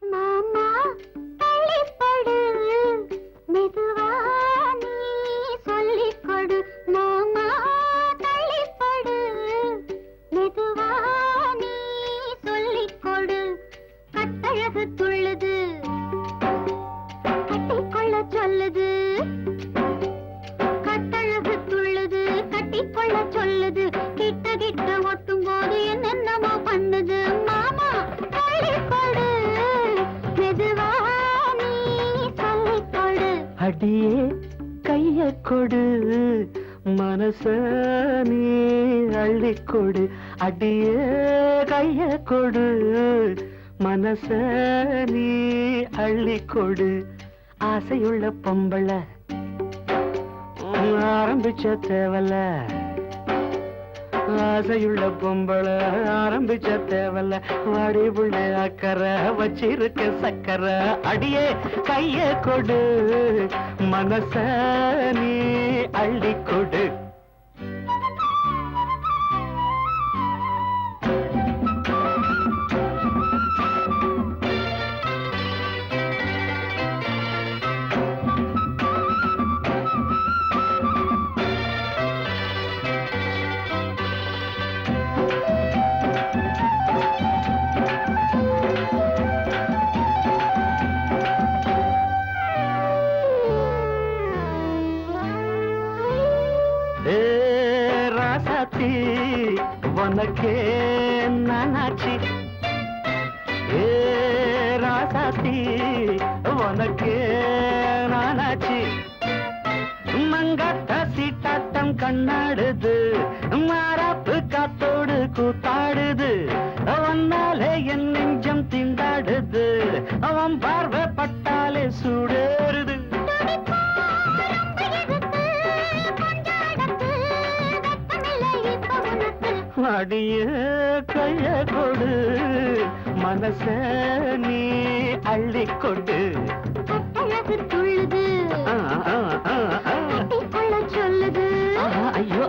மாமா தள்ளிப்படு, மெதுவா நீ சொல்லிக் கொடு. மாமா தள்ளிப்படு, மெதுவா நீ சொல்லிக் கொடு. கட்டழகு துள்ளுது, கட்டிக்கொள்ள சொல்லுது. கட்டழகு துள்ளுது, கட்டிக்கொள்ள சொல்லுது. கிட்ட கிட்ட ஒட்டும் போது என்னென்னமோ பண்ணுது. மாமா தள்ளிப்படு, மெதுவா நீ சொல்லிக் கொடு. அடியே கைய கொடு, மனச நீ அள்ளிக்கொடு. அடியே கைய கொடு, மனச நீ அள்ளிக்கொடு. ஆசையுள்ள பொம்பள ஆரம்பிச்ச தேவல, ஆசையுள்ள பொம்பள ஆரம்பிச்ச தேவல. வாடி புள்ள அக்கறை வச்சிருக்க சக்கரை. அடியே கைய கொடு, மனச நீ அள்ளிக்கொடு. ராசாத்தி உனக்கே நானாச்சி, ஏ ராசாத்தி உனக்கே நானாச்சி. மங்காத்தா சீட்டாட்டம் கண்ணாடுது, மாறாப்பு காத்தோடு கூத்தாடுது. அவனாலே என் நெஞ்சம் திண்டாடுது, அவன் பார்வை பட்டாலே சூடேறுது. அடிய கைய கொடு, மனச நீ அள்ளிக்கொடு. கட்டழகு துள்ளுது, கட்டிக்கொள்ள சொல்லுது. ஐயோ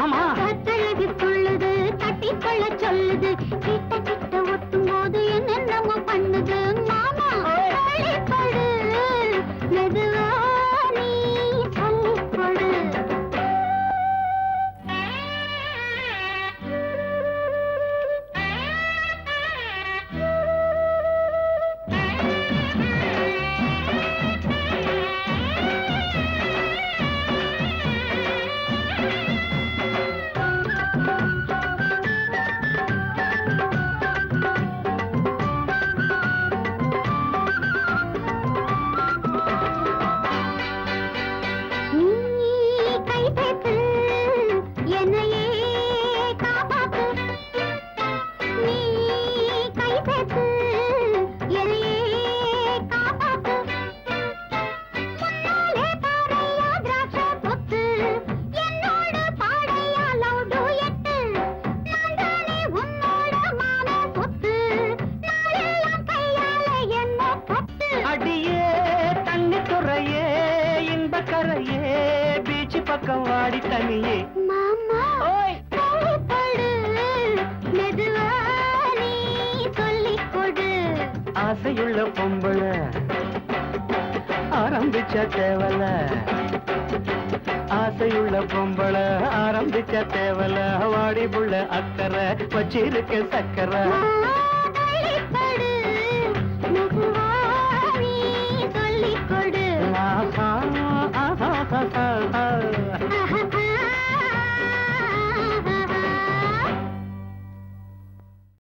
ஆமா, கட்டழகு துள்ளுது, கட்டிக்கொள்ள சொல்லுது. கிட்ட கிட்ட ஒட்டும் போது என்னென்னமோ பண்ணுது. மாமா தள்ளிப்படு, மெதுவா நீ சொல்லிக் கொடு. பீச்சு பக்கம் வாடி தனியே. மாமா தள்ளிப்படு, மெதுவா நீ சொல்லிக் கொடு. ஆசையுள்ள பொம்பள ஆரம்பிச்ச தேவல, ஆசையுள்ள பொம்பள ஆரம்பிச்ச தேவல. வாடி புள்ள அக்கறை வச்சிருக்க சக்கரை.